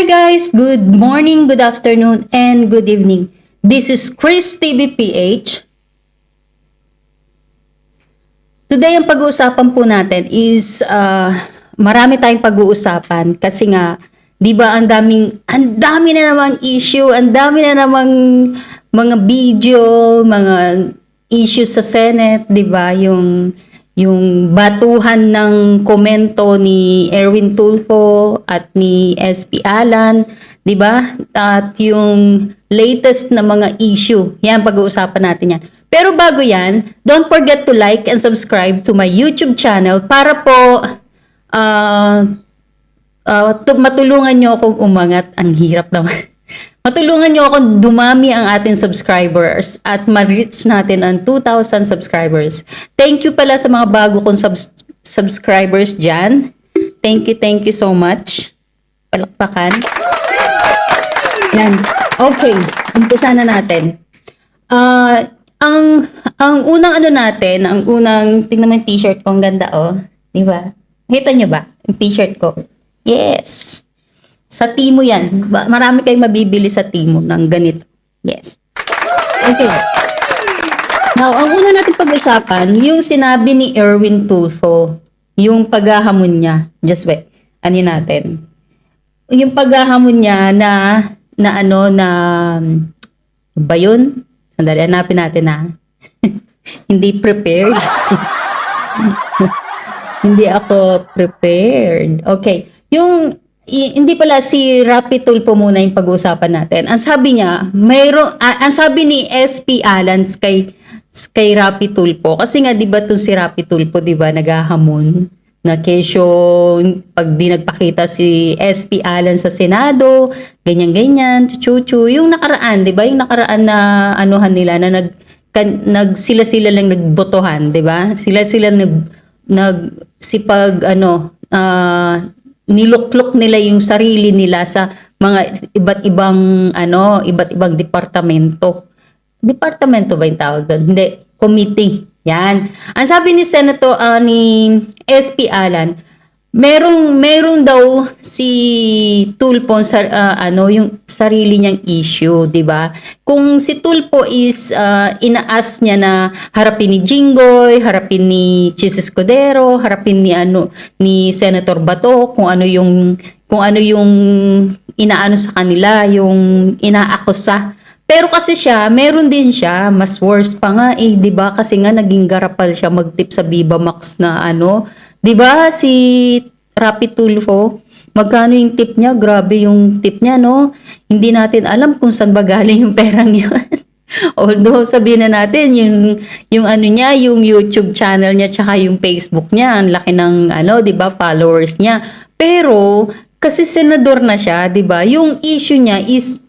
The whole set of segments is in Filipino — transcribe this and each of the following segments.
guys, good morning, good afternoon, and good evening. This is Chris TVPH. Today ang pag-uusapan po natin is marami tayong pag-uusapan kasi nga 'di ba ang dami na namang issue, ang dami na namang mga video, mga issues sa Senate, 'di ba? Yung batuhan ng komento ni Erwin Tulfo at ni SP Alan, 'di ba? At yung latest na mga issue. Yan, pag-uusapan natin yan. Pero bago yan, don't forget to like and subscribe to my YouTube channel para po matulungan nyo akong umangat. Ang hirap naman. Matulungan nyo akong dumami ang ating subscribers at ma-reach natin ang 2,000 subscribers. Thank you pala sa mga bago kong subscribers dyan. Thank you so much. Palakpakan. Yan. Okay, umpisa na natin. Ang unang natin, ang unang, tingnan mo yung t-shirt ko, ang ganda di ba? Nakita nyo ba? Yung t-shirt ko. Yes. Sa Timo yan. Marami kayong mabibili sa Timo ng ganito. Yes. Okay. Now, ang una natin pag-usapan, yung sinabi ni Erwin Tulfo, yung paghahamon niya. Just wait. Ano natin? Yung paghahamon niya na ba yun? Sandali, hanapin natin hindi prepared. Hindi ako prepared. Okay. Hindi pala si Rapi Tulfo muna yung pag-uusapan natin. Ang sabi niya, ang sabi ni SP Alan kay Rapi Tulfo, kasi nga 'di ba si Rapi Tulfo, 'di ba, naghahamon na kesyo pag di nagpakita si SP Alan sa Senado, ganyan-ganyan, chuchu, yung nakaraan, 'di ba? Yung nakaraan na anuhan nila na sila lang nagbotohan, 'di ba? Sila niluklok nila yung sarili nila sa mga iba't ibang departamento. Departamento ba yung tawag doon? Hindi, committee. Yan. Ang sabi ni Senator ni SP Alan, meron daw si Tulfo yung sarili niyang issue, 'di ba? Kung si Tulfo is inaas niya na harapin ni Jinggoy, harapin ni Chis Escudero, harapin ni Senator Bato kung ano yung inaano sa kanila, yung inaakusa. Pero kasi meron din siya, mas worse pa nga 'di ba? Kasi nga naging garapal siya magtip sa Viva Max na 'di ba si Rapi Tulfo, magkano yung tip niya? Grabe yung tip niya, no? Hindi natin alam kung saan ba galing yung perang yun. Although sabihin na natin yung yung YouTube channel niya tsaka yung Facebook niya, ang laki ng 'di ba, followers niya. Pero kasi senador na siya, 'di ba? Yung issue niya is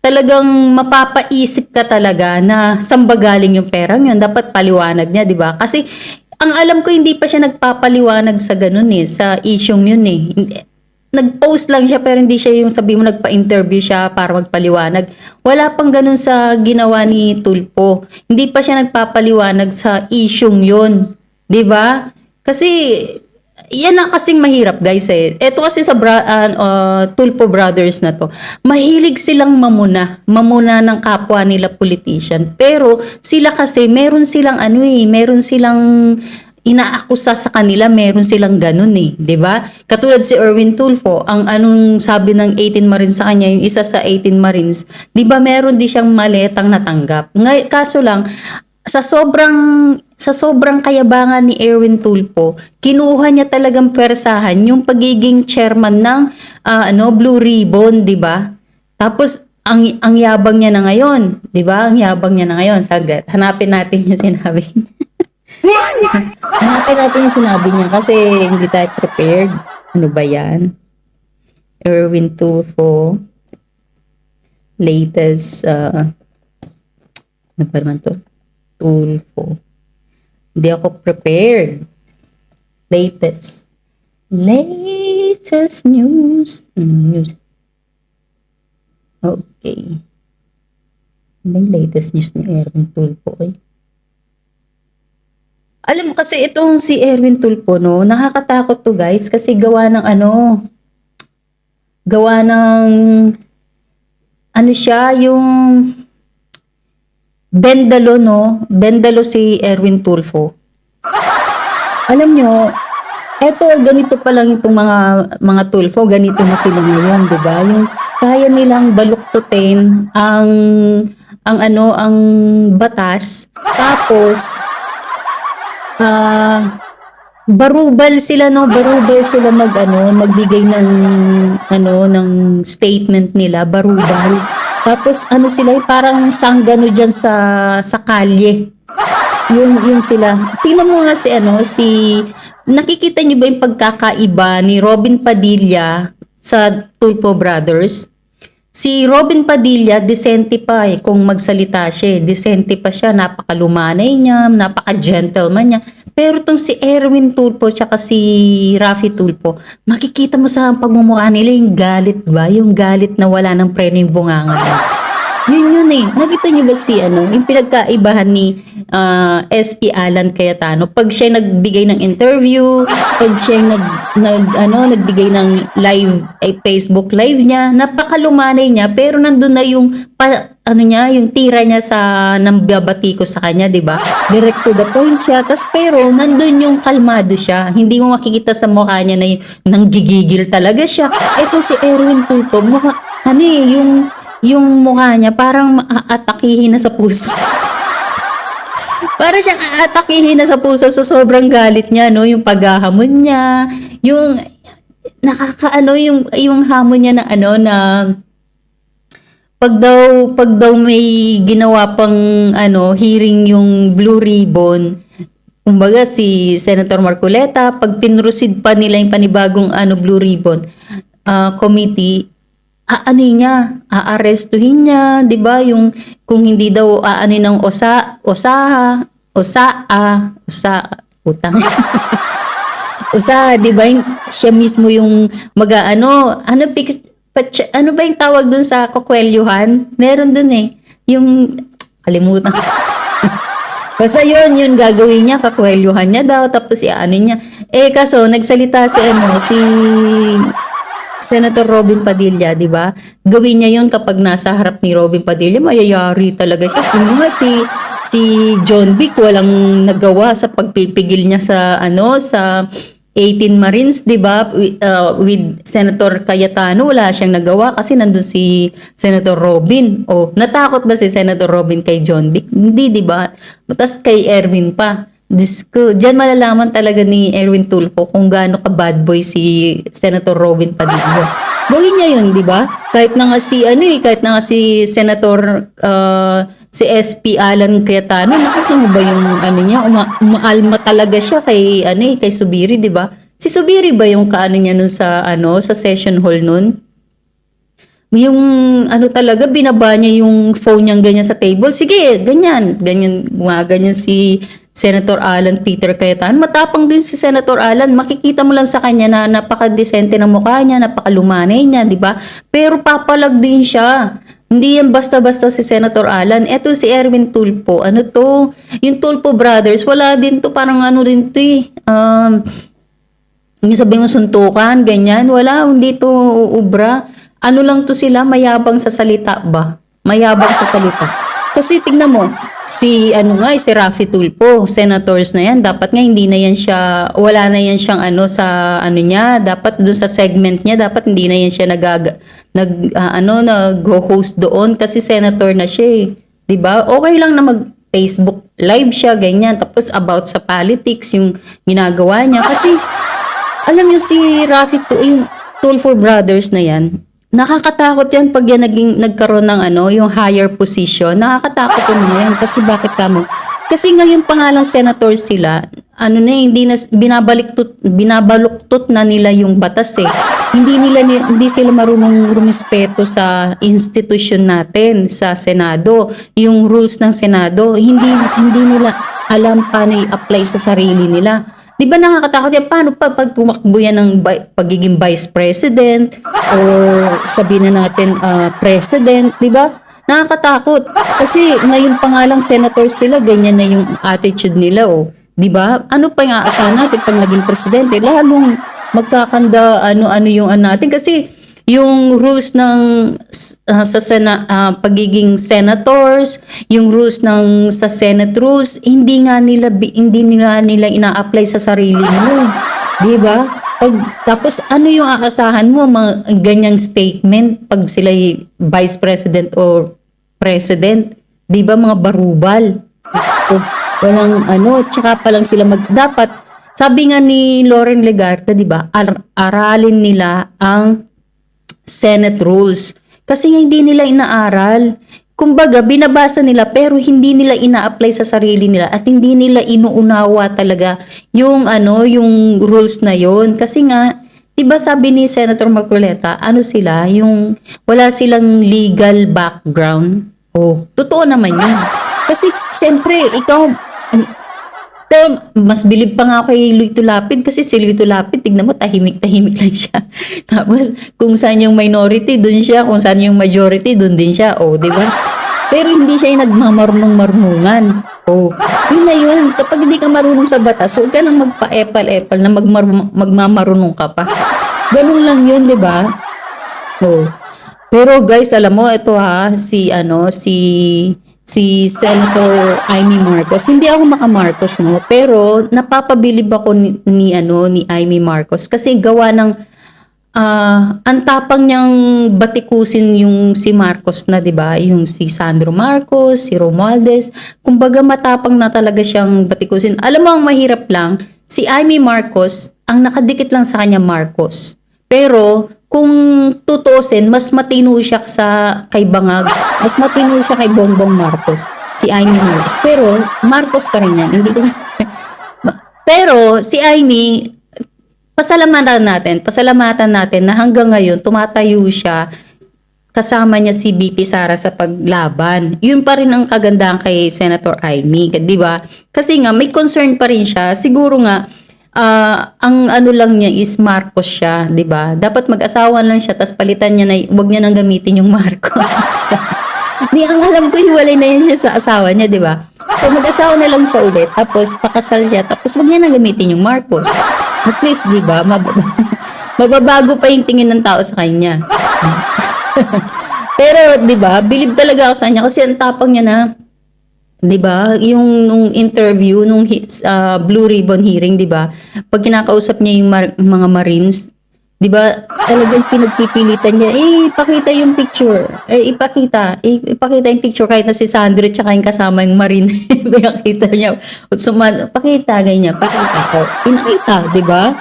talagang mapapaisip ka talaga na saan ba galing yung perang yun. Dapat paliwanag niya, 'di ba? Kasi ang alam ko hindi pa siya nagpapaliwanag sa ganun sa isyong yun Nag-post lang siya pero hindi siya yung sabi mo nagpa-interview siya para magpaliwanag. Wala pang ganun sa ginawa ni Tulfo. Hindi pa siya nagpapaliwanag sa isyong yun. 'Di ba? Kasi yan ang kasing mahirap, guys Ito kasi sa Tulfo brothers na to, mahilig silang mamuna ng kapwa nila politician. Pero sila kasi meron silang meron silang inaakusa sa kanila, meron silang ganun 'di ba? Katulad si Erwin Tulfo, ang anong sabi ng 18 Marines sa kanya, yung isa sa 18 Marines, 'di ba meron din siyang maletang natanggap. Kaso lang sa sobrang kayabangan ni Erwin Tulfo, kinuha niya talagang persahan yung pagiging chairman ng Blue Ribbon, 'di ba? Tapos ang yabang niya na ngayon, 'di ba? Ang yabang niya na ngayon. Saglit, hanapin natin yung sinabi niya. Hanapin natin yung sinabi niya kasi hindi tayo prepared. Ano ba 'yan? Erwin Tulfo latest ano ba naman to? Tulfo. Hindi ako prepared. Latest news. Okay. Ano yung latest news ni Erwin Tulfo? Alam mo kasi itong si Erwin Tulfo, nakakatakot to, guys, kasi gawa ng gawa ng ano siya, yung Bendalo, no? Bendalo si Erwin Tulfo. Alam nyo, eto, ganito pa lang itong mga Tulfo, ganito na sila ngayon, di ba? Yung kaya nilang baluktutin ang batas, tapos, barubal sila, no? Barubal sila magbigay ng statement nila, barubal. Tapos sila, parang sanggano diyan sa kalye. Yun sila. Tingnan mo nga nakikita niyo ba yung pagkakaiba ni Robin Padilla sa Tulfo Brothers? Si Robin Padilla, disente pa kung magsalita siya. Disente pa siya, napakalumanay niya, napaka-gentleman niya. Pero tong si Erwin Tulfo tsaka si Raffy Tulfo, makikita mo sa pagmumukha nila yung galit ba? Yung galit na wala ng preno yung bunganga nila. Yun Nakita niyo ba yung pinagkaibahan ni SP Alan Cayetano? Pag siya nagbigay ng interview, pag siya nagbigay ng live, Facebook live niya, napakalumanay niya, pero nandun na yung yung tira niya nang babati ko sa kanya, 'di ba? Direct to the point siya. Pero nandun yung kalmado siya. Hindi mo makikita sa mukha niya na nanggigigil talaga siya. Ito si Erwin Tulfo, yung mukha niya parang aatakihin na sa puso. Para siyang aatakihin na sa puso sa sobrang galit niya, no? Yung paghahamon niya, yung yung hamon niya na pag daw may ginawa pang hearing yung Blue Ribbon, kumbaga si Senator Marcoleta, pag pinroceed pa nila yung panibagong Blue Ribbon committee, aarestuhin niya, 'di ba? Yung kung hindi daw ng utang. Di ba? Siya mismo yung ano ba yung tawag dun sa kukwelyuhan? Meron dun yung kalimutan. Basta yun gagawin niya, kakwelyuhan niya daw, tapos niya. Kaso nagsalita si Senator Robin Padilla, di ba? Gawin niya yun kapag nasa harap ni Robin Padilla, mayayari talaga siya. Kung nga si John Vic walang nagawa sa pagpipigil niya sa 18 Marines, di ba? With Senator Cayetano, wala siyang nagawa kasi nandun si Senator Robin. Natakot ba si Senator Robin kay John Vic? Hindi, di ba? Tapos kay Erwin pa. Diyan malalaman talaga ni Erwin Tulfo kung gaano ka bad boy si Senator Robin Padilla. Gawin niya yun, di ba? Kahit na nga si Senator si SP Alan Cayetano, nakita mo ba yung niya, umaalma talaga siya kay Subiri, di ba? Si Subiri ba yung niya nun sa session hall nun? Yung talaga, binaba niya yung phone niyang ganyan sa table. Sige, ganyan si Senator Alan Peter Cayetano. Matapang din si Senator Alan. Makikita mo lang sa kanya na napaka-decente ng mukha niya, napakalumanay niya, di ba? Pero papalag din siya. Hindi yan basta-basta si Senator Alan. Eto si Erwin Tulfo. Yung Tulfo Brothers, wala din to. Parang rin to yung sabi mo suntukan, ganyan. Wala, hindi to uubra. Lang to sila, mayabang sa salita ba? Mayabang sa salita. Kasi tingnan mo, si Raffy Tulfo, senators na yan, dapat nga hindi na yan siya, wala na yan siyang sa niya, dapat doon sa segment niya, dapat hindi na yan siya nag-host doon kasi senator na siya 'di ba? Okay lang na mag-Facebook live siya, ganyan, tapos about sa politics yung ginagawa niya kasi alam niyo si Raffy yung Tulfo Brothers na yan, nakakatakot yan pag yan nagkaroon ng yung higher position. Nakakatakot yan kasi bakit kamo? Kasi ngayon pa nga lang senator sila, hindi na binabaluktot na nila yung batas Hindi sila marunong rumispeto sa institusyon natin sa Senado. Yung rules ng Senado, hindi nila alam paano i-apply sa sarili nila. Di ba nakakatakot yan? Paano pag tumakbo yan ng pagiging vice president o sabihin na natin president, di ba? Nakakatakot. Kasi ngayon pa nga lang senators sila, ganyan na yung attitude nila, di ba? Ano pa yung aasahan natin pag naging presidente? Lalong magkakanda, yung natin. Kasi yung rules ng pagiging senators, yung rules ng sa Senate rules, hindi nila ina-apply sa sarili mo. 'Di ba? Tapos ano yung aasahan mo mga ganyang statement pag sila vice president or president? 'Di ba mga barubal? So, walang ano, tsaka pa lang sila dapat sabi nga ni Loren Legarda, 'di ba? Aralin nila ang Senate rules. Kasi nga hindi nila inaaral. Kumbaga, binabasa nila pero hindi nila ina-apply sa sarili nila at hindi nila inuunawa talaga yung yung rules na yon. Kasi nga, 'di ba sabi ni Senator Marcoleta, ano sila, yung wala silang legal background. Oh, totoo naman 'yun. Kasi siyempre, ikaw mas bilib pa nga kay Luito Lapid kasi si Luito Lapid, tignan mo, tahimik-tahimik lang siya. Tapos, kung saan yung minority, dun siya. Kung saan yung majority, dun din siya. O, di ba? Pero hindi siya yung nagmamarunong-marunungan. O, yun na yun. Kapag hindi ka marunong sa batas, huwag ka nang magpa-epal-epal na magmamarunong ka pa. Ganun lang yun, di ba? O. Pero guys, alam mo, ito si Senator Amy Marcos. Hindi ako maka-Marcos, no, pero napapabilib ako ni Amy Marcos kasi gawa ng ang tapang niyang batikusin yung si Marcos na, 'di ba? Yung si Sandro Marcos, si Romualdez, kumbaga matapang na talaga siyang batikusin. Alam mo ang mahirap lang, si Amy Marcos, ang nakadikit lang sa kanya Marcos. Pero kung tutusin, mas matino siya kay Bangag, mas matino siya kay Bongbong Marcos, si Amy Marcos. Pero Marcos pa rin yan. Hindi ko Pero si Amy, pasalamatan natin na hanggang ngayon tumatayo siya kasama niya si BP Sara sa paglaban. Yun pa rin ang kagandahan kay Senator Amy, 'di ba? Kasi nga may concern pa rin siya. Siguro nga ang ano lang niya is Marcos siya, 'di ba? Dapat mag-asawa lang siya tapos palitan niya na wag niya nang gamitin yung Marcos. Ang alam ko hiwalay na yan siya sa asawa niya, 'di ba? So mag-asawa na lang siya ulit tapos pakasal siya tapos wag niya nang gamitin yung Marcos. At least, 'di ba? Mababago pa yung tingin ng tao sa kanya. Pero 'di ba? Bilib talaga ako sa kanya kasi ang tapang niya na, 'di ba? Yung nung interview nung Blue Ribbon hearing, 'di ba? Pag kinakausap niya yung mga Marines, 'di ba? Talagang pinagpipilitan niya, ipakita yung picture. Ipakita yung picture kahit na si Sandro tsaka yung kasama yung Marine. Pinakita niya. Pakita ganyan, pakita ko. Pinakita, 'di ba?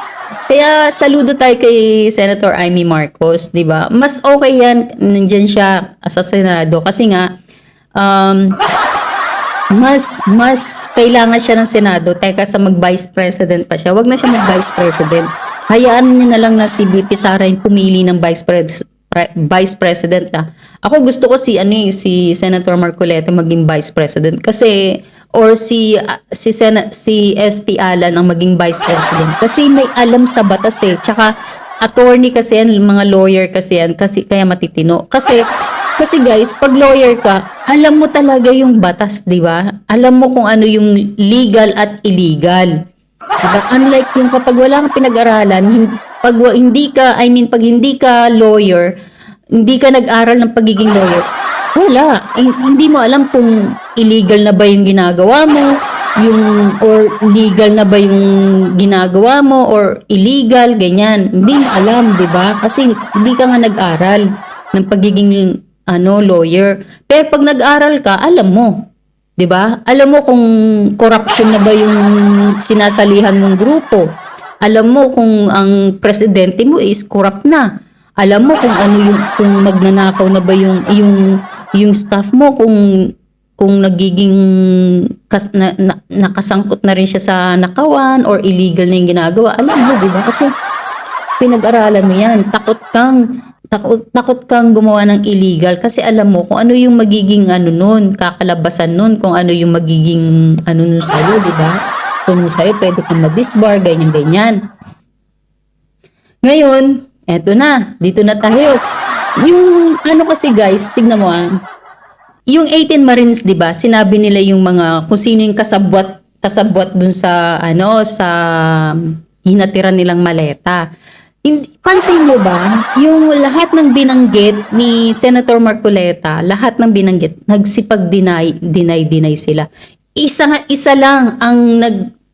Kaya saludo tayo kay Senator Amy Marcos, 'di ba? Mas okay yan nandiyan siya sa Senado kasi nga mas kailangan siya ng Senado teka sa mag-Vice President pa siya. Wag na siya mag-Vice President. Hayaan niya na lang na si BP Sara yung pumili ng Vice President. Ako gusto ko si Senator Marcoleta maging Vice President kasi or si SP Alan ang maging Vice President kasi may alam sa batas eh. Tsaka attorney kasi yan, mga lawyer kasi yan kasi kaya matitino. Kasi guys, pag lawyer ka, alam mo talaga yung batas, 'di ba? Alam mo kung ano yung legal at illegal. Diba? Unlike yung kapag wala kang pinag-aralan, pag hindi ka lawyer, hindi ka nag-aral ng pagiging lawyer, wala. Hindi mo alam kung illegal na ba yung ginagawa mo, or legal na ba yung ginagawa mo, or illegal, ganyan. Hindi mo alam, 'di ba? Kasi hindi ka nga nag-aral ng pagiging lawyer. Pero pag nag-aral ka, alam mo. 'Di ba? Alam mo kung corruption na ba yung sinasalihan mong grupo. Alam mo kung ang presidente mo is corrupt na. Alam mo kung magnanakaw na ba yung staff mo, kung nagiging nakasangkot na rin siya sa nakawan or illegal na yung ginagawa. Alam mo, 'di ba? Kasi pinag-aralan mo 'yan. Takot kang gumawa ng illegal kasi alam mo kung ano yung magiging kakalabasan nun, kung ano yung magiging nun sa'yo, di ba? Kung sa'yo, pwede kang ma-disbar, ganyan. Ngayon, eto na, dito na tayo. Yung kasi guys, tignan mo yung 18 Marines, di ba? Sinabi nila yung kung sino yung kasabwat dun sa hinatiran nilang maleta. Pansin niyo ba, yung lahat ng binanggit ni Senator Marcoleta, lahat ng binanggit, nagsipag-deny sila. Isa lang ang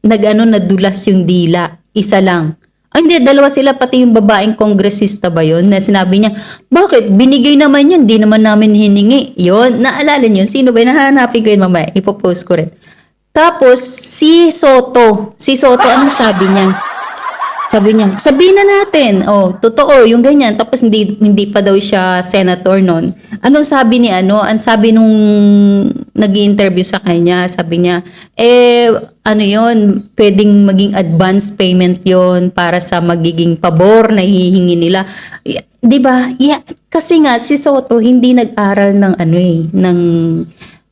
nadulas yung dila. Isa lang. Ay, hindi, dalawa sila, pati yung babaeng kongresista ba yun, na sinabi niya, bakit? Binigay naman yun, di naman namin hiningi. Yun, naalala niyo, sino ba? Nahanapin ko yun mamaya, ipopost ko rin. Tapos, si Soto, anong sabi niya? Sabi niya, sabihin na natin, oh, totoo, yung ganyan. Tapos hindi pa daw siya senator noon. Anong sabi ni Ang sabi nung nag-interview sa kanya, sabi niya, ano yon, pwedeng maging advance payment yon para sa magiging pabor na hihingi nila. 'Di ba? Yeah, kasi nga si Soto hindi nag-aral ng ng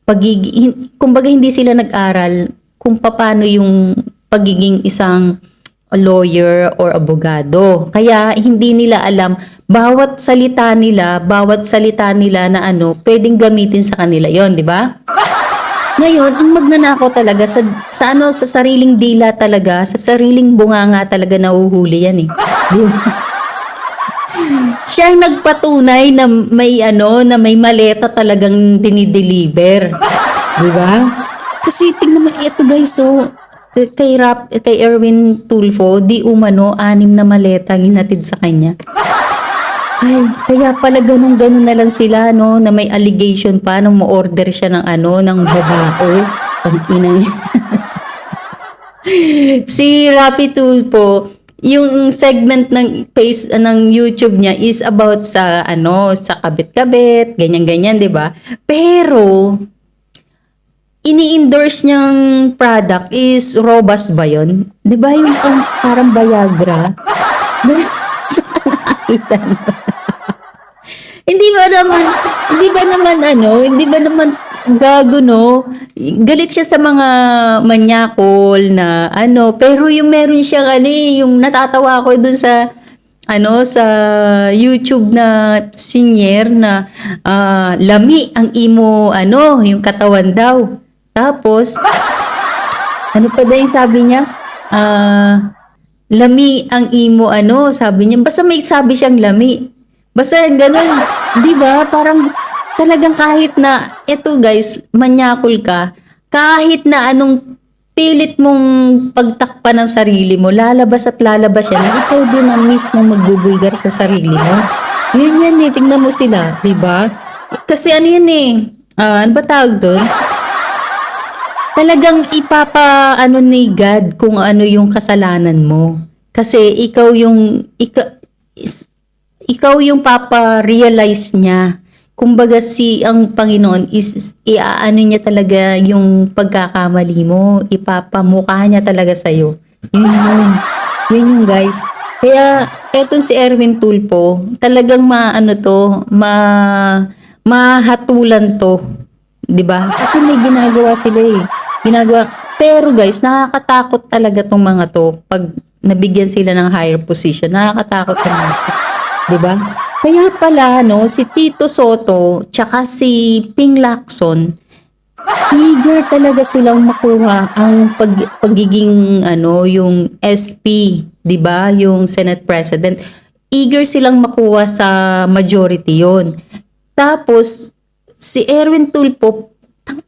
pagiging, kumbaga hindi sila nag-aral kung paano yung pagiging isang lawyer or abogado. Kaya hindi nila alam bawat salita nila na pwedeng gamitin sa kanila 'yon, 'di ba? Ngayon, ang magnanakaw talaga sa sariling dila talaga, sa sariling bunganga talaga nahuhuli 'yan eh. Siya ang nagpatunay na na may maleta talagang dinideliver. 'Di ba? Kasi tingnan mo ito guys, so kay Erwin Tulfo, di umano 6 na maleta ang hinatid sa kanya. Ay, kaya pala ganun na lang sila, no, na may allegation pa nung ma-order siya ng ng babae. Ang ina. Si Rapi Tulfo, yung segment ng YouTube niya is about sa sa kabit-kabit, ganyan-ganyan, 'di ba? Pero ini-endorse niyang product is Robust ba yun? Di ba yung parang Viagra? Hindi ba naman gago, no? Galit siya sa mga manyakol na pero yung meron siyang yung natatawa ko dun sa sa YouTube na sinyer na lami ang imo yung katawan daw. Tapos, pa daw yung sabi niya? Lami ang imo sabi niya. Basta may sabi siyang lami. Basta ganun. Di ba? Parang talagang kahit na, eto guys, manyakol ka, kahit na anong pilit mong pagtakpan ng sarili mo, lalabas yan. Ikaw din ang mismo magbubulgar sa sarili mo. Yan eh. Tingnan mo sila. Di ba? Kasi yan eh. Ano ba tawag doon? Talagang ni God kung ano yung kasalanan mo. Kasi ikaw yung papa-realize niya. Kumbaga ang Panginoon is niya talaga yung pagkakamali mo. Ipapamukha niya talaga sa'yo. Yun yung guys. Kaya etong si Erwin Tulfo, talagang mahatulan to. 'Di ba? Kasi may ginagawa sila eh. Pero guys, nakakatakot talaga tong mga to pag nabigyan sila ng higher position. Nakakatakot talaga. 'Di ba? Kaya pala si Tito Soto tsaka si Ping Lacson, eager talaga silang makuha ang pagiging yung SP, 'di ba? Yung Senate President. Eager silang makuha sa majority 'yon. Tapos si Erwin Tulfo,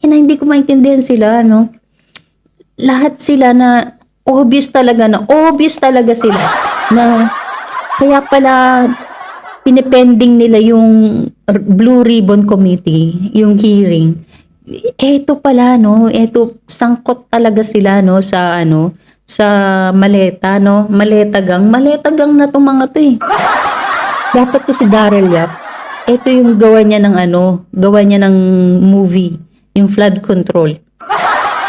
hindi ko maintindihan sila, lahat sila na obvious talaga sila na kaya pala pinipending nila yung Blue Ribbon Committee, yung hearing. Eto pala, eto sangkot talaga sila sa sa maleta, maletagang na tong mga to eh. Dapat to si Daryl Yap. Ito yung gawa niya ng movie, yung flood control.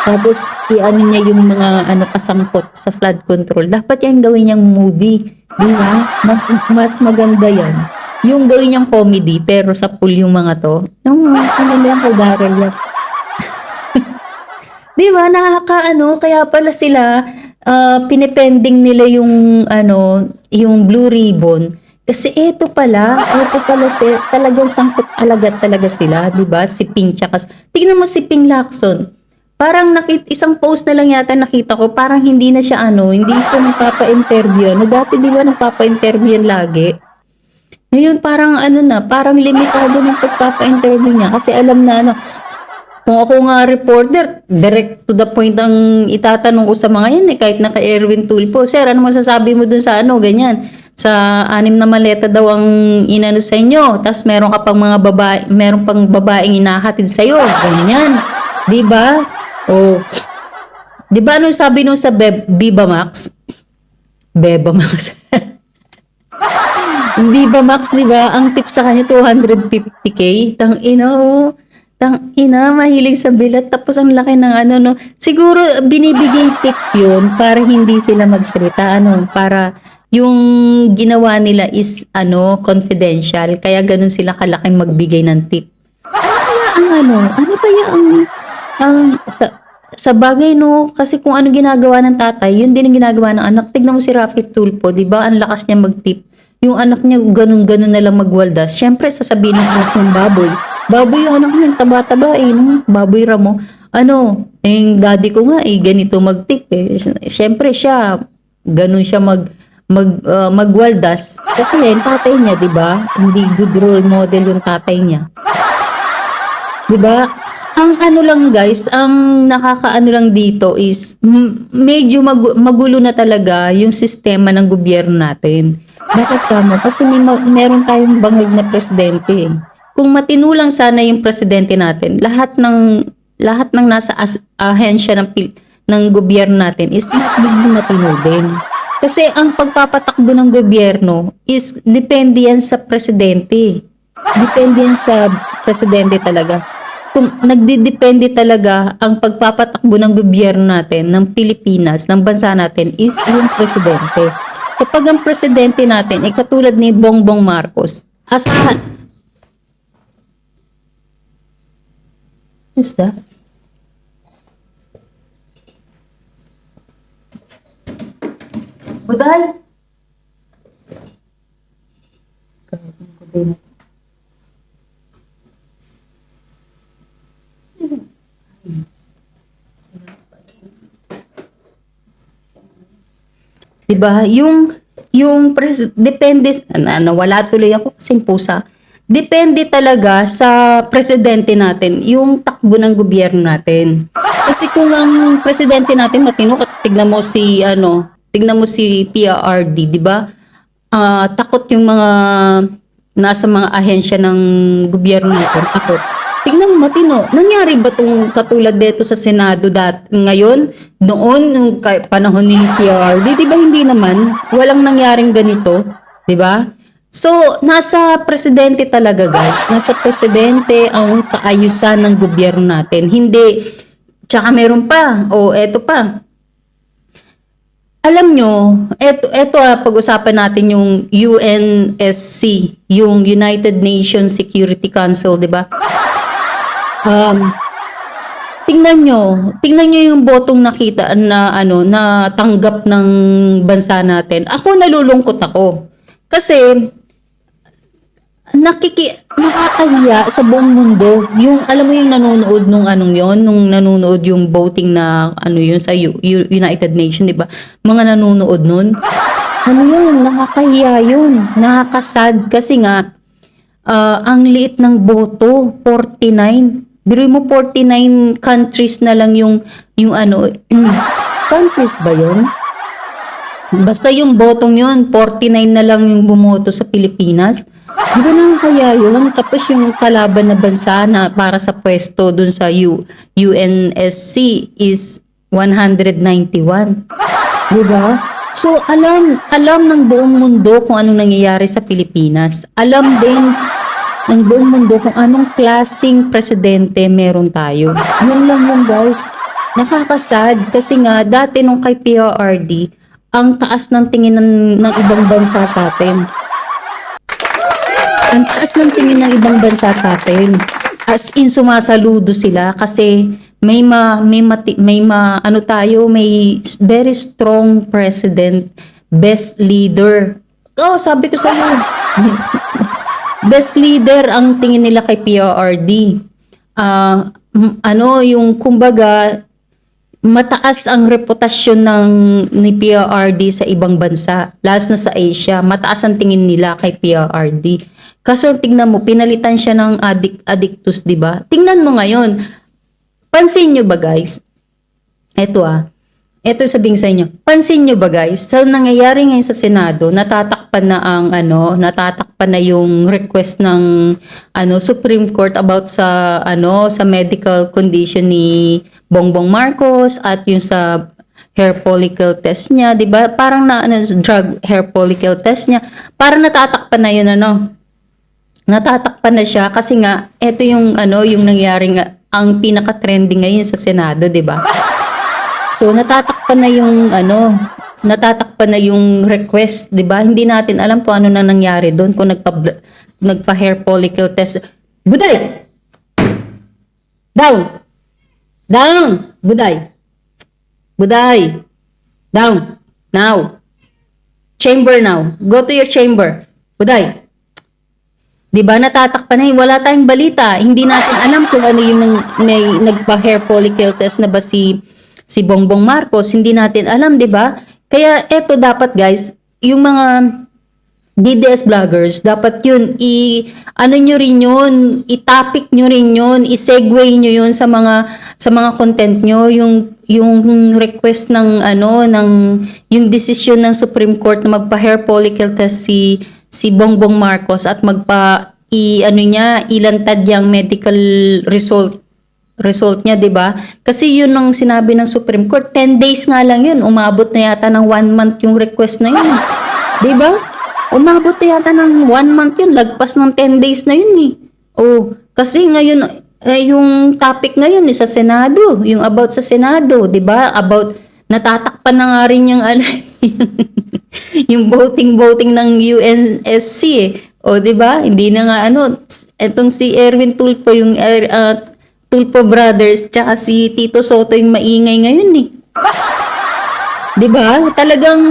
Tapos niya yung mga kasangkot sa flood control. Dapat yan gawin niyang movie, di ba? Mas maganda yan. Yung gawin niyang comedy pero sa pool yung mga to. Yung mas maganda yan kay Daryl Yap. Di ba? Kaya pala sila pinipending nila yung Blue Ribbon. Kasi ito pala talagang sangkot talaga sila, 'di ba? Si Ping tsaka tingnan mo si Ping Lacson. Parang isang post na lang yata nakita ko, parang hindi na siya hindi siya nagpapa-interview. Dati di ba nagpapa-interview yan lagi? Ngayon parang parang limitado ng pagpapa-interview niya kasi alam na kung ako nga reporter, direct to the point ang itatanong ko sa mga yan kahit naka Erwin Tulfo. Sir, ano masasabi mo dun sa ganyan? Sa 6 na maleta daw ang inano sa inyo, tapos meron ka pang mga babae, meron pang babaeng inahatid sa iyo, ganyan. 'Di ba? O 'di ba ano sabi nung sa Viva Max? Beba Max. Viva Max, 'di ba? Ang tip sa kanya 250k. Tang ina, tang ina, mahilig sa bilat tapos ang laki ng no. Siguro binibigay tip 'yun para hindi sila magsalita para yung ginawa nila is confidential. Kaya ganun sila kalaking magbigay ng tip. Ano kaya ang sa bagay kasi kung ano ginagawa ng tatay, yun din ang ginagawa ng anak. Tignan mo si Rafi Tulfo, 'di ba? Ang lakas niya mag-tip. Yung anak niya ganun-ganun na lang magwaldas. Syempre sasabihin ng anak ng baboy. Baboy yung anak niya, taba-taba no? Baboy Ramo. Yung daddy ko nga ganito mag-tip Syempre siya ganun siya magwaldas kasi yung tatay niya, 'di ba? Hindi good role model yung tatay niya. 'Di ba? Ang lang guys, ang nakakaano lang dito is medyo magulo na talaga yung sistema ng gobyerno natin. Bakit kamo? Kasi meron tayong bangag na presidente. Kung matino lang sana yung presidente natin, lahat ng nasa ahensya ng gobyerno natin is magiging matino din. Kasi ang pagpapatakbo ng gobyerno is depende yan sa presidente. Depende yan sa presidente talaga. Nagdidepende talaga ang pagpapatakbo ng gobyerno natin, ng Pilipinas, ng bansa natin is yung presidente. Kapag ang presidente natin ay katulad ni Bongbong Marcos, asahan. Who's that? Buday? Diba? Yung depende, nawala tuloy ako kasi pusa. Depende talaga sa presidente natin, yung takbo ng gobyerno natin. Kasi kung ang presidente natin matino, tignan mo si PRRD, di ba? Takot yung mga nasa mga ahensya ng gobyerno natin, takot. Tingnan mo matino, nangyari ba tong katulad dito sa Senado ngayon? Noon, nung panahon ni PRRD, di ba hindi naman? Walang nangyaring ganito, di ba? So, nasa presidente talaga guys. Nasa presidente ang kaayusan ng gobyerno natin. Hindi, tsaka meron pa, eto pa. Alam nyo, eto pag-usapan natin yung UNSC, yung United Nations Security Council, di ba? Tingnan nyo yung botong nakita na na tanggap ng bansa natin. Ako nalulungkot ako. Kasi nakakahiya sa buong mundo. Yung alam mo yung nanonood nung nung nanonood yung voting na yun sa United Nations, 'di ba? Mga nanonood nun. Nakakahiya yun. Nakakasad kasi nga ang liit ng boto, 49. Biro mo 49 countries na lang yung countries ba yun? Basta yung botong yun, 49 na lang yung bumoto sa Pilipinas. Di ba naman kaya yun? Tapos yung kalaban na bansa na para sa pwesto dun sa UNSC is 191. Di ba? So alam ng buong mundo kung anong nangyayari sa Pilipinas. Alam din ng buong mundo kung anong klaseng presidente meron tayo. Yun lang yun guys. Nakakasad kasi nga dati nung kay PRRD, ang taas ng tingin ng ibang bansa sa atin. Ang taas ng tingin ng ibang bansa sa atin. As in sumasaludo sila kasi may very strong president, best leader. Sabi ko sa iyo. Best leader ang tingin nila kay PRRD. Yung kumbaga mataas ang reputasyon ni PRRD sa ibang bansa, lalo na sa Asia. Mataas ang tingin nila kay PRRD. Kaso tingnan mo, pinalitan siya ng addictus, di ba? Tingnan mo ngayon. Pansin nyo ba guys? Ito sabihin sa inyo. Pansin nyo ba guys? Sa nangyayari ngayon sa Senado, natatakpan na yung request ng Supreme Court about sa sa medical condition ni Bongbong Marcos at yung sa hair follicle test niya, 'di ba? Parang drug hair follicle test niya. Parang natatakpan na yun Natatakpan na siya kasi nga ito yung yung nangyari nga ang pinaka-trending ngayon sa Senado, 'di ba? So natatakpan na yung request, 'di ba? Hindi natin alam kung ano na nangyari doon kung nagpa hair follicle test. Buday! Down! Down! Buday! Buday! Down! Now! Chamber now. Go to your chamber. Buday! 'Di ba natatakpan na wala tayong balita. Hindi natin alam kung ano yung may nagpa hair follicle test na ba si Bongbong Marcos, hindi natin alam, 'di ba? Kaya eto dapat guys, yung mga BDS vloggers, dapat yun nyo rin yun, i-topic nyo rin yun, i-segue nyo yun sa mga content nyo, yung request ng yung decision ng Supreme Court na magpa hair follicle test si Bongbong Marcos at ilantad yung medical result niya, 'di ba? Kasi yun ang sinabi ng Supreme Court, 10 days nga lang yun, umabot na yata ng 1 month yung request na yun, 'di ba? Umabot na yata ng 1 month yun, lagpas ng 10 days na yun kasi ngayon yung topic ngayon sa Senado, yung about sa Senado, 'di ba? About natatakpan na nga rin yung yung voting ng UNSC O, di ba? Hindi na nga etong si Erwin Tulfo, yung Tulfo Brothers, tsaka si Tito Soto yung maingay ngayon eh. Di ba? Talagang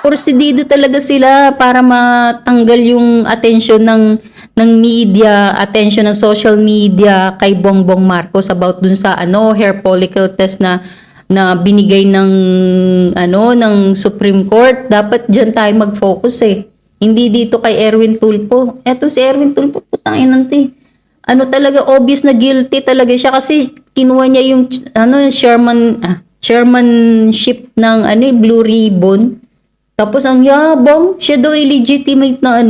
porsidido talaga sila para matanggal yung attention ng media, attention ng social media kay Bongbong Marcos about dun sa hair follicle test na binigay ng Supreme Court. Dapat diyan tayo mag-focus eh. Hindi dito kay Erwin Tulfo. Eto si Erwin Tulfo, putangin nanti. Talaga obvious na guilty talaga siya kasi kinuha niya yung chairmanship ng Blue Ribbon. Tapos ang yabang, siya daw illegitimate na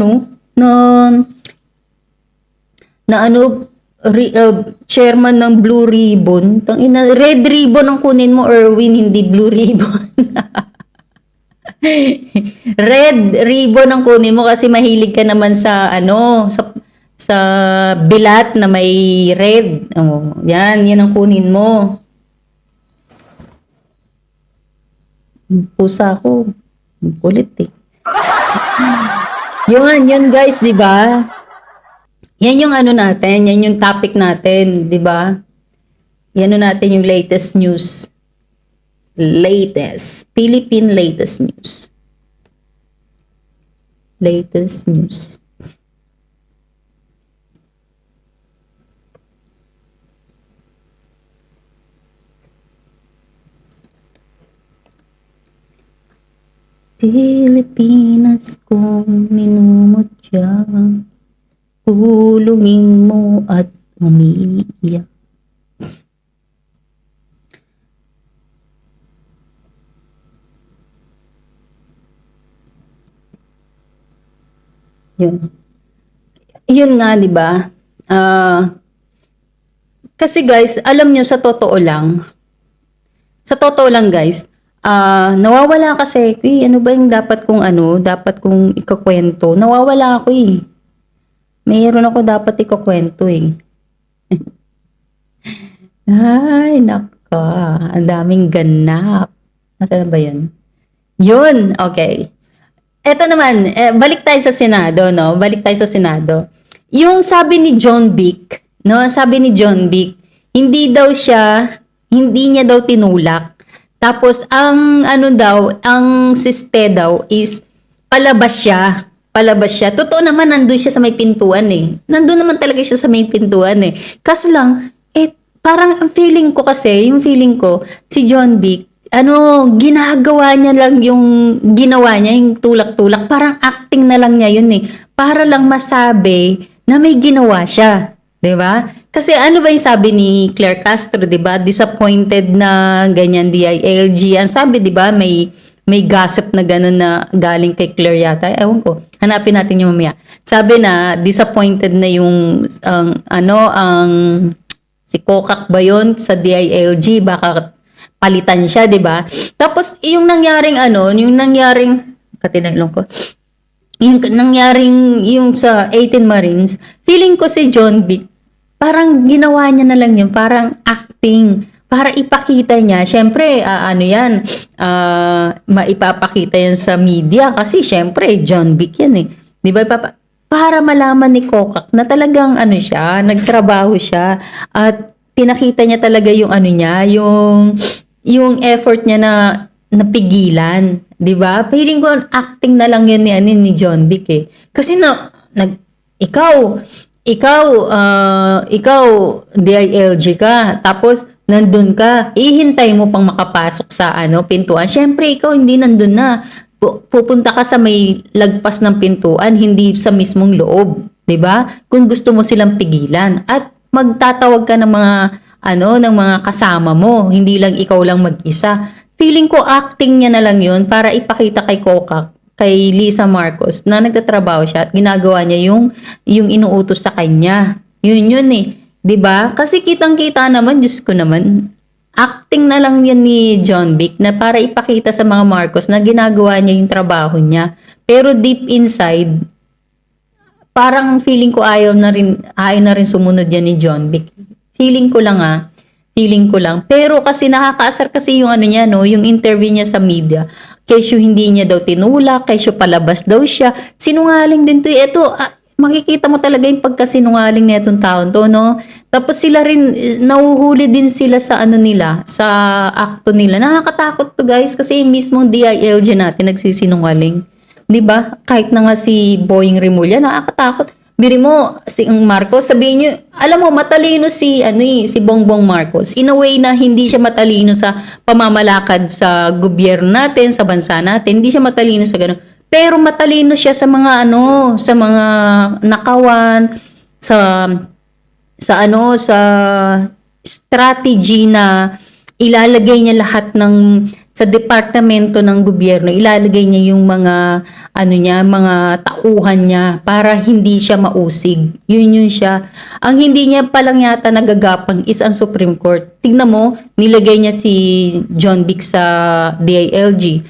chairman ng Blue Ribbon. Tangina, red ribbon ang kunin mo, Erwin, hindi blue ribbon. Red ribbon ang kunin mo kasi mahilig ka naman sa sa bilat na may red. Yan ang kunin mo. Pusa ko. Kulit eh. Yun guys, 'di ba? Yan yung natin, yan yung topic natin, 'di ba? Yan natin yung latest news. Philippine latest news. Latest news. Pilipinas kung minumutya, kulungin mo at umiiyak. Yun nga, 'di ba? Kasi guys, alam nyo sa totoo lang guys, nawawala kasi, ano ba yung dapat kong ikukwento? Nawawala ako eh. Mayroon ako dapat ikukwento eh. Ay, naka, ang daming ganap. Nasaan ba yun? Yun, okay. Eto naman, balik tayo sa Senado, no? Balik tayo sa Senado. Yung sabi ni John Vic, no? Sabi ni John Vic, hindi niya daw tinulak. Tapos, ang siste daw is, palabas siya. Totoo naman, nandun siya sa may pintuan eh. Nandun naman talaga siya sa may pintuan eh. Kaso lang, parang ang feeling ko kasi, yung feeling ko, si John Vic, ginagawa niya lang yung ginawa niya, yung tulak-tulak. Parang acting na lang niya yun eh. Para lang masabi na may ginawa siya. 'Di ba? Kasi ano ba yung sabi ni Claire Castro, 'di ba? Disappointed na ganyan DILG. Ang sabi, 'di ba, may gossip na gano'n na galing kay Claire yata. Ewan ko. Hanapin natin yung mamaya. Sabi na disappointed na yung ang si Kokak ba yun sa DILG, baka palitan siya, 'di ba? Tapos yung nangyaring katinalong ko. Yung nangyaring yung sa 18 Marines, feeling ko si John Vic, parang ginawa niya na lang yun, parang acting, para ipakita niya, syempre, maipapakita yan sa media, kasi syempre, John Vic yan eh. Di ba? Para malaman ni Kokak na talagang siya, nagtrabaho siya, at pinakita niya talaga yung yung effort niya na napigilan, 'di ba? Feeling ko acting na lang 'yun ni John Vic eh. Kasi ikaw ikaw DILG ka, tapos nandun ka, ihintay mo pang makapasok sa pintuan. Syempre ikaw hindi nandun na. Pupunta ka sa may lagpas ng pintuan, hindi sa mismong loob, 'di ba? Kung gusto mo silang pigilan, at magtatawag ka ng mga kasama mo, hindi lang ikaw lang mag-isa. Feeling ko acting niya na lang yun para ipakita kay Kokak, kay Lisa Marcos, na nagtatrabaho siya at ginagawa niya yung inuutos sa kanya. Yun eh. 'Di ba? Kasi kitang-kita naman, Diyos ko naman, acting na lang yan ni John Vic na para ipakita sa mga Marcos na ginagawa niya yung trabaho niya. Pero deep inside, parang feeling ko ayaw na rin sumunod yan ni John Vic. Feeling ko lang. Pero kasi nakakaasar kasi yung yung interview niya sa media. Kesyo hindi niya daw tinulak, kesyo palabas daw siya. Sinungaling din to. Ito, makikita mo talaga yung pagkasinungaling na itong taon to, no? Tapos sila rin, nahuhuli din sila sa sa akto nila. Nakakatakot to, guys, kasi yung mismong DILG natin nagsisinungaling. 'Di ba? Kahit na nga si Boying Rimulya, nakakatakot. Biri mo, si Marcos, sabihin niyo, alam mo, matalino si Bongbong Marcos. In a way na hindi siya matalino sa pamamalakad sa gobyerno natin, sa bansa natin. Hindi siya matalino sa ganun. Pero matalino siya sa mga sa mga nakawan, sa strategy na ilalagay niya lahat sa departamento ng gobyerno, ilalagay niya yung mga mga tauhan niya para hindi siya mausig. Yun siya. Ang hindi niya palang yata nagagapang is ang Supreme Court. Tingnan mo, nilagay niya si John Vic sa DILG,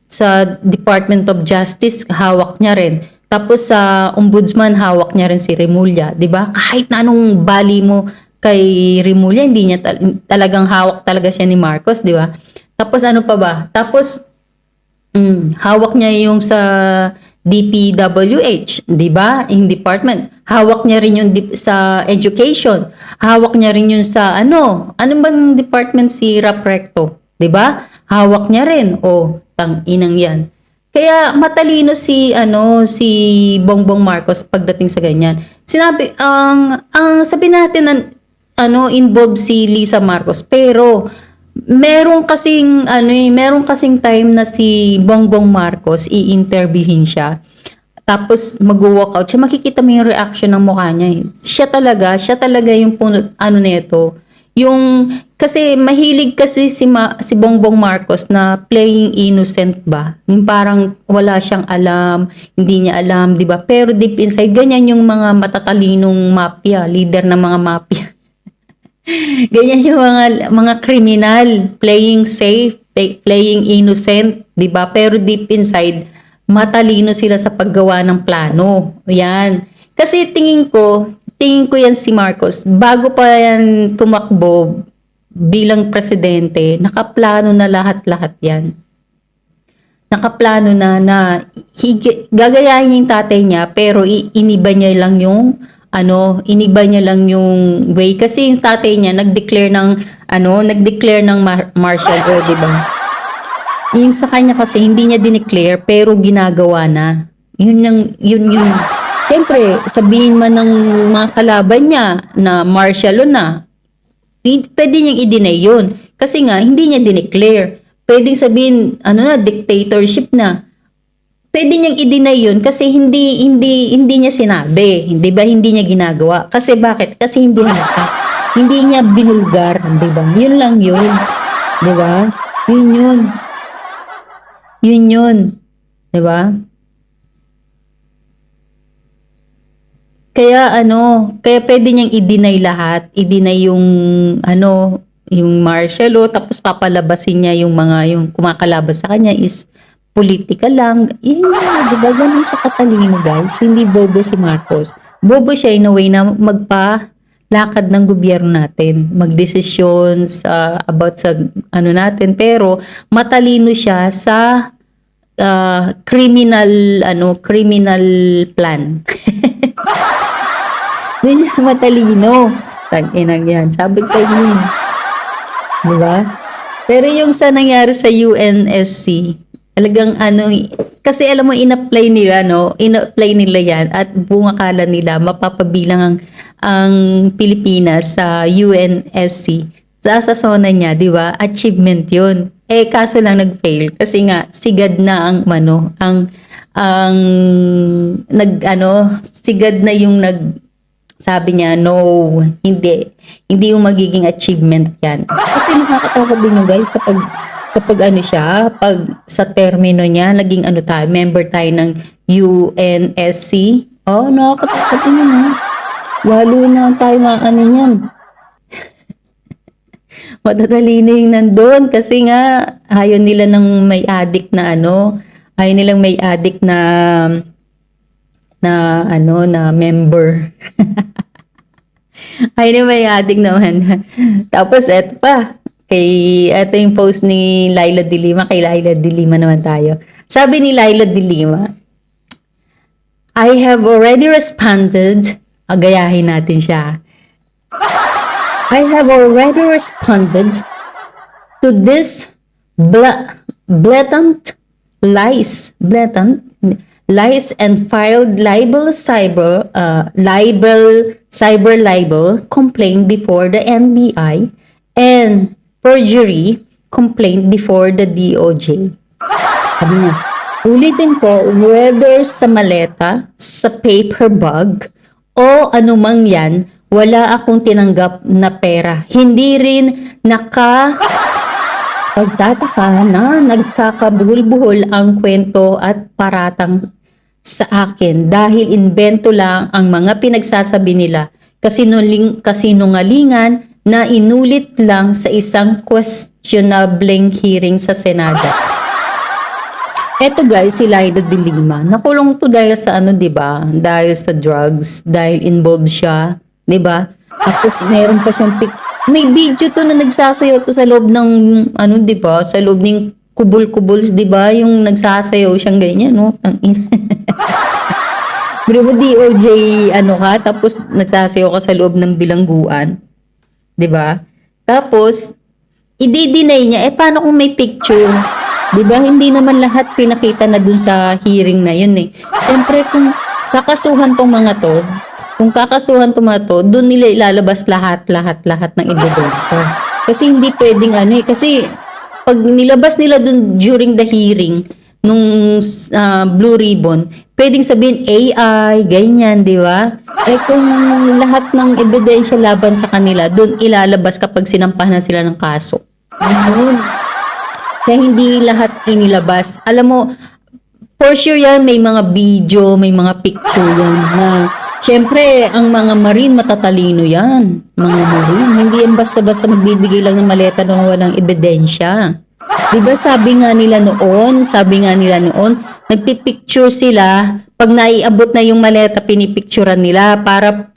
sa Department of Justice, hawak niya rin. Tapos sa Ombudsman, hawak niya rin si Remulla, 'di ba? Kahit na anong bali mo kay Remulla, hindi niya talagang hawak talaga siya ni Marcos, 'di ba? Tapos ano pa ba? Tapos hawak niya yung sa DPWH, 'di ba? Yung department. Hawak niya rin yung sa education. Hawak niya rin yung sa ano bang department, si Raprecto, 'di ba? Hawak niya rin. Tang inang 'yan. Kaya matalino si Bongbong Marcos pagdating sa ganyan. Sinabi ang sabi natin involved si Lisa Marcos, pero meron kasing time na si Bongbong Marcos i-interviewin siya. Tapos mag-walk out siya, makikita mo yung reaction ng mukha niya. Siya talaga yung punot nito. Kasi mahilig kasi si Bongbong Marcos na playing innocent ba? Yung parang wala siyang alam, hindi niya alam, 'di ba? Pero deep inside ganyan yung mga matatalinong mafia, leader ng mga mafia. Ganyan yung mga kriminal, playing safe, playing innocent, 'di ba? Pero deep inside, matalino sila sa paggawa ng plano. Yan. Kasi tingin ko yan si Marcos, bago pa yan tumakbo bilang presidente, nakaplano na lahat-lahat yan. Nakaplano na gagayahin yung tatay niya, pero iniba niya lang yung way, kasi yung tatay niya nag-declare ng martial law, di ba? Yung sa kanya kasi hindi niya dineclare pero ginagawa na. Yun. Siyempre, sabihin man ng mga kalaban niya na martial law na, Pwede niyang i-deny yun. Kasi nga, hindi niya dineclare. Pwedeng sabihin, dictatorship na. Pwede niyang i-deny yun kasi hindi niya sinabi. Hindi ba? Hindi niya ginagawa. Kasi bakit? Kasi hindi halata. Hindi niya binulgar. Di ba? Yun lang yun. Di ba? Yun yun. Yun yun. Di ba? Kaya pwede niyang i-deny lahat, i-deny yung martial law, tapos papalabasin niya yung kumakalabas sa kanya is politika lang. Diba ganun siya katalino, guys? Hindi bobo si Marcos. Bobo siya in a way na magpalakad ng gobyerno natin, magdesisyon about sa natin, pero matalino siya sa criminal plan. Hindi siya matalino. Tag-inang yan. Sabi ko sa inyo. Diba? Pero yung sa nangyari sa UNSC, talagang kasi alam mo, in-apply nila yan at buong akala nila mapapabilang ang Pilipinas sa UNSC. Sa zona niya, di ba? Achievement yun. Kaso lang nag-fail kasi nga sigad na sigad na yung sabi niya, no, hindi yung magiging achievement yan. Kasi nakakatawa din yung guys kapag pag sa termino niya, naging member tayo ng UNSC. Nakakatawa din yun. Lalo na tayo niyan. Matatalino yung nandun kasi nga ayaw nila ng may addict na ayaw nilang may addict na member. Ayaw na may addict naman. Tapos eto pa, eto yung post ni Laila de Lima, kay Laila de Lima naman tayo. Sabi ni Laila de Lima, I have already responded, gayahin natin siya. I have already responded to this blatant lies and filed cyber libel complaint before the NBI and perjury complaint before the DOJ. Sabi niya, ulitin ko, whether sa maleta, sa paper bag, o anumang yan, wala akong tinanggap na pera. Hindi rin pagtataka na nagkakabuhol-buhol ang kwento at paratang sa akin dahil invento lang ang mga pinagsasabi nila. Kasinungalingan na inulit lang sa isang questionable hearing sa Senado. Eto guys, si Laila de Lima, nakulong to dahil sa diba? Dahil sa drugs, dahil involved siya, diba? Tapos meron pa siyang may video to na nagsasayaw to sa loob ng diba? Sa loob ng kubul-kubuls, diba? Yung nagsasayaw siyang ganyan, no? Pero mo DOJ, tapos nagsasayaw ka sa loob ng bilangguan, diba? Tapos, i-deny niya, paano kung may picture? Diba? Hindi naman lahat pinakita na dun sa hearing na yun eh. Siyempre, kung kakasuhan tong mga to, dun nila ilalabas lahat ng ebidensya. Kasi hindi pwedeng kasi pag nilabas nila dun during the hearing, nung Blue Ribbon, pwedeng sabihin AI, ganyan, di ba? Kung lahat ng ebidensya laban sa kanila, dun ilalabas kapag sinampahan na sila ng kaso. Ayun. Kaya hindi lahat inilabas. Alam mo, for sure yan, may mga video, may mga picture yan na syempre, ang mga Marine matatalino yan. Mga Marine, hindi yan basta-basta magbibigay lang ng maleta nung walang ebidensya. Diba sabi nga nila noon, nagpipicture sila, pag naiabot na yung maleta, pinipicturean nila para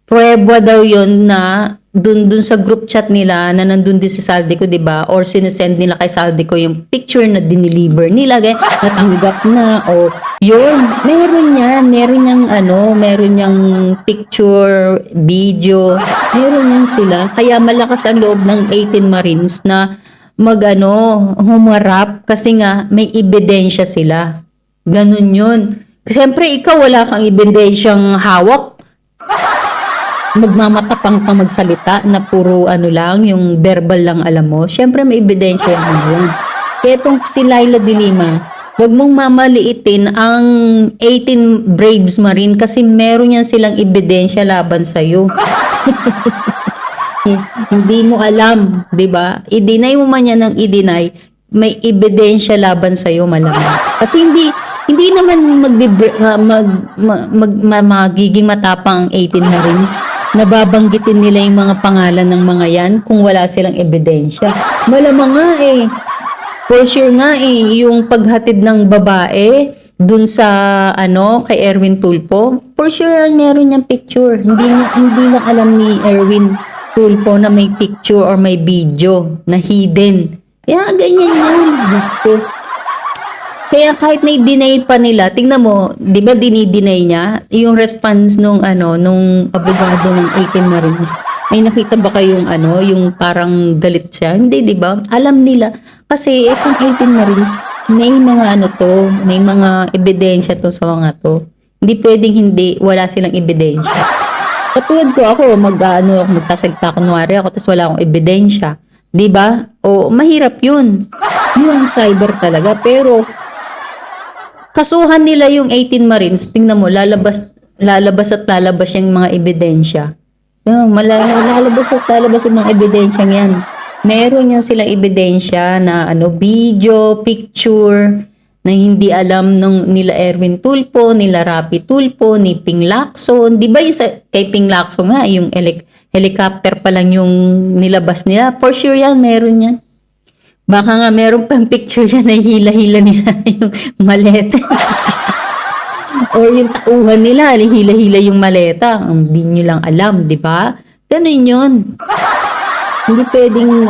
prueba daw yon na dun sa group chat nila na nandun din si Saldico, diba? Or sinesend nila kay Saldico yung picture na dineliver nila, natanggap na, o yun, meron niyang picture, video, meron yan sila. Kaya malakas ang loob ng 18 Marines na humarap kasi nga may ebidensya sila. Ganun yun. Siyempre, ikaw wala kang ebidensyang hawak. magmamatapang ka magsalita na puro ano lang, yung verbal lang alam mo, syempre may ebidensya yan. Kaya itong si Laila de Lima, huwag mong mamaliitin ang 18 Braves Marine kasi meron yan silang ebidensya laban sa'yo. Hindi mo alam, 'di ba? I-deny mo man yan ng i-deny, may ebidensya laban sa iyo malamang. Kasi hindi naman magiging matapang ang 18 Marines. Nababanggitin nila yung mga pangalan ng mga yan kung wala silang ebidensya. Malamang nga eh. For sure nga eh, yung paghatid ng babae dun sa ano kay Erwin Tulfo, for sure meron niyang picture. Hindi na alam ni Erwin Tulfo na may picture or may video na hidden. Kaya ganyan yan, Diyos ko. Kaya kahit na-deny pa nila, tingnan mo, di ba dinideny niya yung response nung abogado ng 18 Marines. May nakita ba kayong yung parang galit siya? Hindi, di ba? Alam nila. Kasi itong 18 Marines, may mga may mga ebidensya to sa mga to. Hindi pwedeng wala silang ebidensya. Katulad ko ako, magsasalita kunwari ako, tapos wala akong ebidensya. Di ba? O, mahirap yun. Yung cyber talaga. Pero, kasuhan nila yung 18 Marines, tingnan mo, lalabas yung mga ebidensya. Lalabas yung mga ebidensya yan. Meron yan silang ebidensya na video, picture, na hindi alam nila Erwin Tulfo, nila Rapi Tulfo, ni Ping Lacson. Di ba yung kay Ping Lacson nga, yung helicopter pa lang yung nilabas nila. For sure yan, meron yan. Baka nga meron pang picture yan na hila-hila nila yung maleta. Or yung tauhan nila, hila-hila yung maleta. Hindi nyo lang alam, di ba? Ganun yun. Hindi pwedeng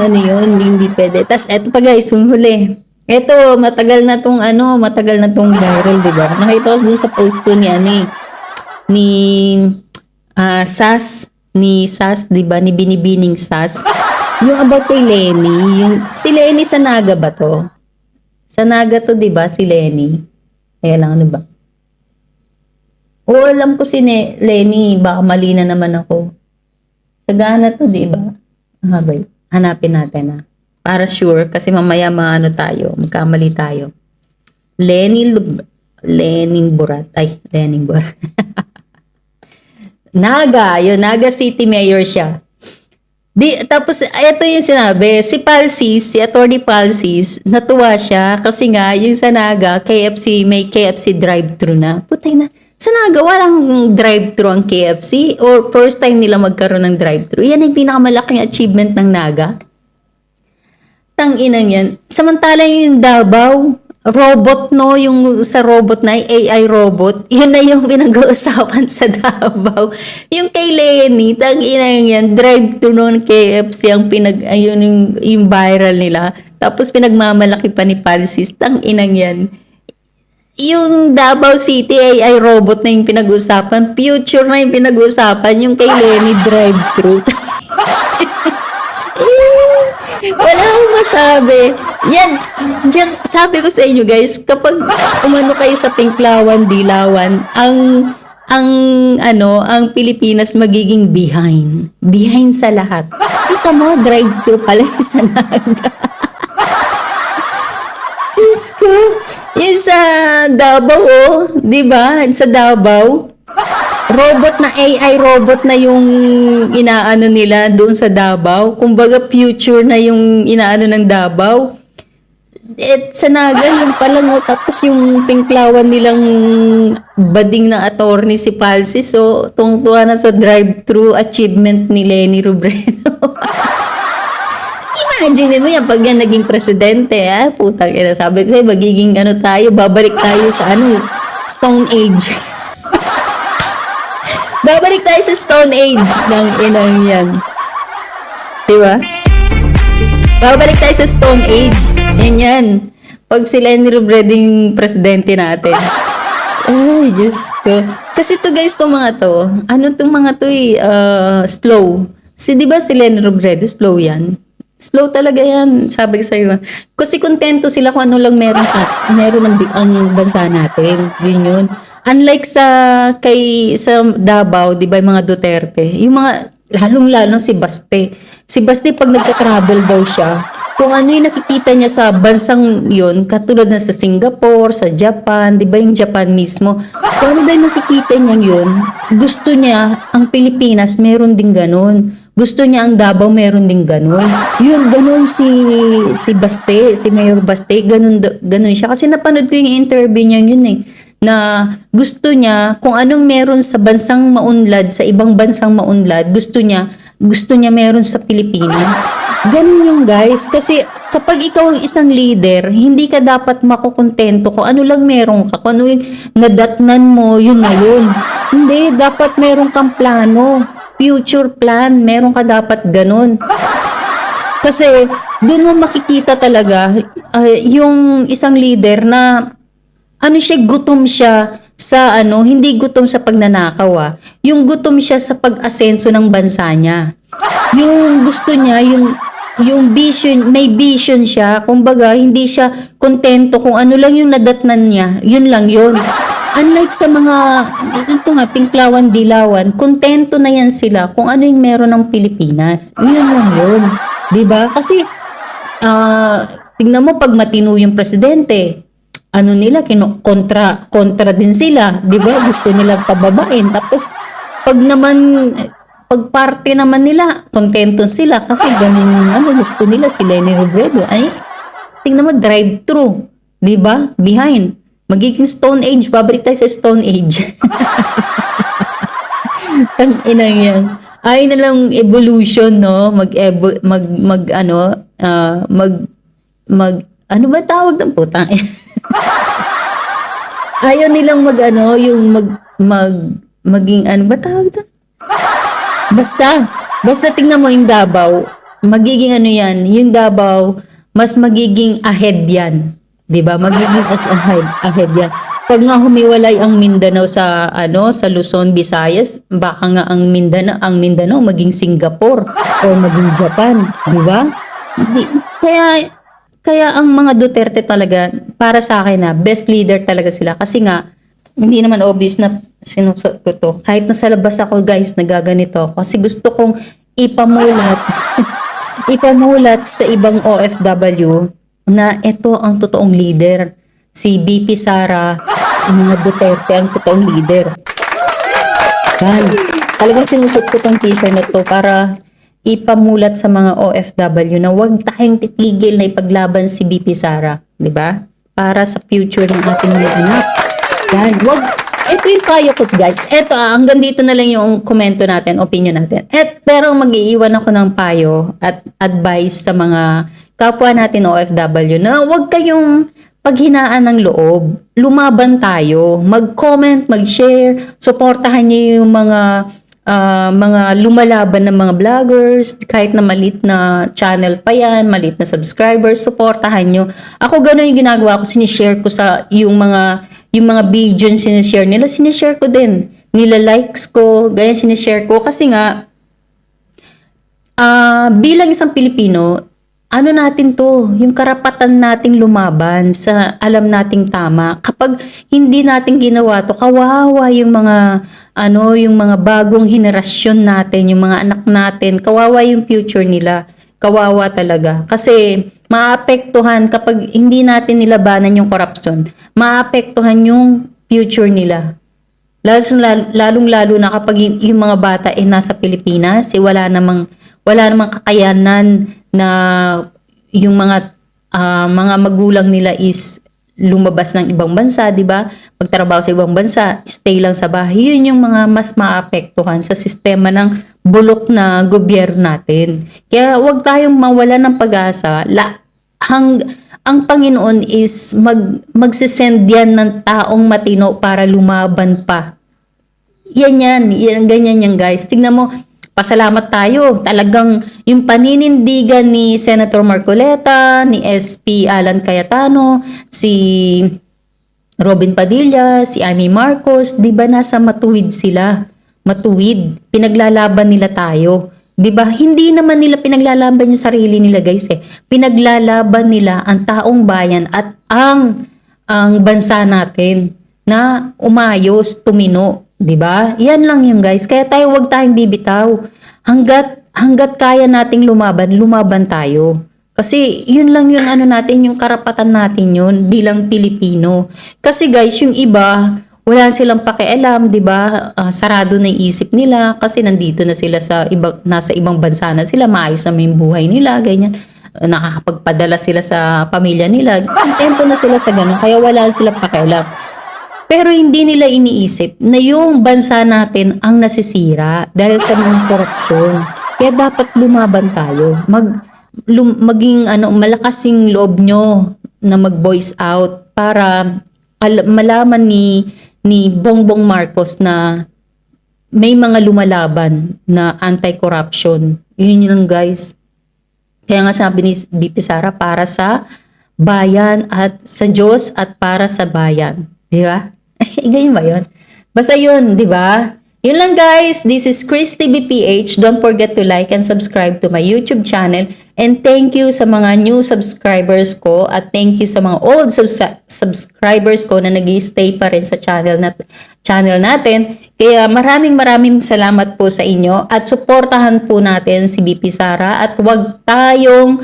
hindi pwede. Tas eto pa guys, yung huli. Eto, matagal na tong viral, di ba? Nakita ko dun sa post to ni Sas, di ba? Ni Binibining Sas. Yung about kay Lenny, si Lenny sa Naga ba to? Sa Naga to, di ba? Si Lenny. Kaya lang, ano ba? O, alam ko si Lenny, baka mali na naman ako. Sagana to, di ba? Hanapin natin na. Para sure, kasi mamaya magkamali tayo. Lenin Burat. Naga, Naga City Mayor siya. Tapos, ito yung sinabi, si Atty. Palsis, natuwa siya kasi nga, yung sa Naga, may KFC drive-thru na. Putay na, sa Naga, walang drive-thru ang KFC or first time nila magkaroon ng drive-thru. Yan ang pinakamalaking achievement ng Naga. Tanginang yan. Samantala yung Davao, robot yung sa robot na, AI robot, yan na yung pinag-uusapan sa Davao. Yung kay Lenny, tanginang yan, drive-thru ng KFC ang yung viral nila. Tapos pinagmamalaki pa ni Palsis, tanginang yan. Yung Davao City AI robot na yung pinag-uusapan, future na yung pinag-uusapan, yung kay Lenny drive-thru. Wala akong masabi. Yan, sabi ko sa inyo guys, kapag umano kayo sa Pinklawan, Dilawan, ang Pilipinas magiging behind. Behind sa lahat. Kita mo, drive-thru pala yung sa Naga. Diyos ko. Yung sa Davao, di ba? Sa Davao, AI robot na yung inaano nila doon sa Davao. Kumbaga future na yung inaano ng Davao. Sa Naga, yung palang tapos yung Pinklawan nilang bading na attorney si Palsis. So, tungtuwa na sa drive-thru achievement ni Lenny Robredo. Imagine mo yan, pag yan naging presidente, putang ina, sabi ko sa'yo, magiging tayo, babalik tayo sa Stone Age. Babalik tayo sa Stone Age ng inang yan. Diba? Babalik tayo sa Stone Age. Yan. Pag sila ni Robredo yung presidente natin. Ay, Diyos ko. Kasi to guys, itong mga to, slow. Diba si Lenny Robredo, slow yan? Slow talaga yan, sabi ko sa'yo. Kasi kontento sila kung ano lang meron ang bansa natin. Yun yun. Unlike sa Davao, di ba, yung mga Duterte, yung mga, lalong-lalo si Baste. Si Baste, pag nagka-travel daw siya, kung ano yung nakikita niya sa bansang yun, katulad na sa Singapore, sa Japan, di ba yung Japan mismo, kung ano daw yung nakikita niya yun, gusto niya, ang Pilipinas, meron din ganun. Gusto niya ang Davao, meron din ganun. Yun, ganun si Baste, si Mayor Baste, ganun siya. Kasi napanood ko yung interview niya yun eh, na gusto niya, kung anong meron sa bansang maunlad, sa ibang bansang maunlad, gusto niya meron sa Pilipinas. Ganun yung guys. Kasi kapag ikaw ang isang leader, hindi ka dapat makukontento kung ano lang meron ka. Kung ano yung nadatnan mo, yun na yun. Hindi, dapat meron kang plano. Future plan. Meron ka dapat ganun. Kasi doon mo makikita talaga yung isang leader na ano siya, gutom siya sa hindi gutom sa pagnanakaw. Yung gutom siya sa pag-asenso ng bansa niya. Yung gusto niya, yung vision, may vision siya. Kumbaga, hindi siya kontento kung ano lang yung nadatnan niya. Yun lang yun. Unlike sa mga, ito nga, Pinklawan, Dilawan, kontento na yan sila kung ano yung meron ng Pilipinas. Yun lang yun. Diba? Kasi, tingnan mo pag matino yung presidente, ano nila, kontra din sila. Diba? Gusto nilang pababain. Tapos, pag parte naman nila, kontento sila kasi ganun gusto nila si Leni Robredo. Ay, tingnan mo, drive-thru. Diba? Behind. Magiging Stone Age. Babalik tayo sa Stone Age. Tangina yan. Ay na lang evolution, no? Ano ba tawag ng putang? Ayaw nilang maging ano ba tawag doon? Basta tingnan mo yung Davao, magiging ano yan, yung Davao, mas magiging ahead yan. 'Di ba? Magiging ahead yan. Pag nga humiwalay ang Mindanao sa sa Luzon, Visayas, baka nga ang Mindanao maging Singapore o maging Japan, 'di ba? Kaya ang mga Duterte talaga para sa akin best leader talaga sila kasi nga hindi naman obvious na sinusot ko to. Kahit nasa labas ako guys, nagaganito kasi gusto kong ipamulat ipamulat sa ibang OFW na ito ang totoong leader. Si BP Sara, si mga Duterte ang totoong leader. Yan. Talagang sinusot ko tong t-shirt na to para ipamulat sa mga OFW na huwag tayong titigil na ipaglaban si BP Sara. Diba? Para sa future ng ating mga anak. Yan. Ito yung payo ko guys. Ito hanggang dito na lang yung komento natin, opinion natin. Pero mag-iiwan ako ng payo at advice sa mga kapwa natin OFW na huwag kayong paghinaan ng loob. Lumaban tayo. Mag-comment, mag-share, suportahan niyo yung mga lumalaban ng mga vloggers, kahit na maliit na channel pa yan, maliit na subscribers, suportahan nyo. Ako gano'n yung ginagawa ko, sinishare ko sa yung mga video yung sinishare ko din. Nila likes ko, ganyan sinishare ko. Kasi nga, bilang isang Pilipino, ano natin to, yung karapatan nating lumaban sa alam nating tama. Kapag hindi natin ginawa to, kawawa yung mga bagong henerasyon natin, yung mga anak natin, kawawa yung future nila. Kawawa talaga. Kasi maapektuhan kapag hindi natin nilabanan yung corruption, maapektuhan yung future nila. Lalong-lalo na kapag yung mga bata nasa Pilipinas, wala namang kakayanan na yung mga magulang nila is lumabas ng ibang bansa, 'di ba? Magtrabaho sa ibang bansa, stay lang sa bahay. Yun yung mga mas maapektuhan sa sistema ng bulok na gobyerno natin. Kaya huwag tayong mawala ng pag-asa. Ang Panginoon is magsisend yan ng taong matino para lumaban pa. Yan, ganyan yan guys. Tignan mo, pasalamat tayo. Talagang yung paninindigan ni Senator Marcoleta, ni SP Alan Cayetano, si Robin Padilla, si Amy Marcos, di ba nasa matuwid sila? Matuwid. Pinaglalaban nila tayo. 'Di ba? Hindi naman nila pinaglalaban yung sarili nila, guys eh. Pinaglalaban nila ang taong bayan at ang bansa natin na umayos, tumino, 'di ba? Yan lang yung guys. Kaya tayo wag tayong bibitaw. Hanggat kaya nating lumaban, lumaban tayo. Kasi yun lang yung ano natin, yung karapatan natin yun bilang Pilipino. Kasi guys, yung iba, wala silang pakialam, 'di ba? Sarado na yung isip nila kasi nandito na sila nasa ibang bansa na sila, maayos na yung buhay nila, ganyan. Nakakapagpadala sila sa pamilya nila. Kontento na sila sa ganun, kaya wala silang pakialam. Pero hindi nila iniisip na yung bansa natin ang nasisira dahil sa mga korupsyon. Kaya dapat lumaban tayo. Maging malakas yung loob nyo na mag-voice out para malaman ni Bongbong Marcos na may mga lumalaban na anti-corruption. Yun lang guys. Kaya nga sabi ni BP Sara, para sa bayan at sa Diyos at para sa bayan. Di ba? Ganyan ba yun? Basta yun, di ba? Yun lang guys. This is Christy BPH. Don't forget to like and subscribe to my YouTube channel. And thank you sa mga new subscribers ko. At thank you sa mga old subscribers ko na nag-stay pa rin sa channel natin. Kaya maraming salamat po sa inyo. At suportahan po natin si BP Sara. At huwag tayong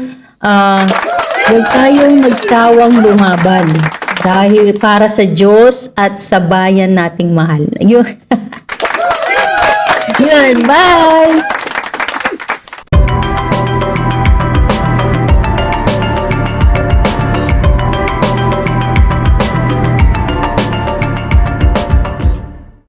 magsawang lumaban. Dahil para sa Diyos at sa bayan nating mahal. Yun. Yun, bye!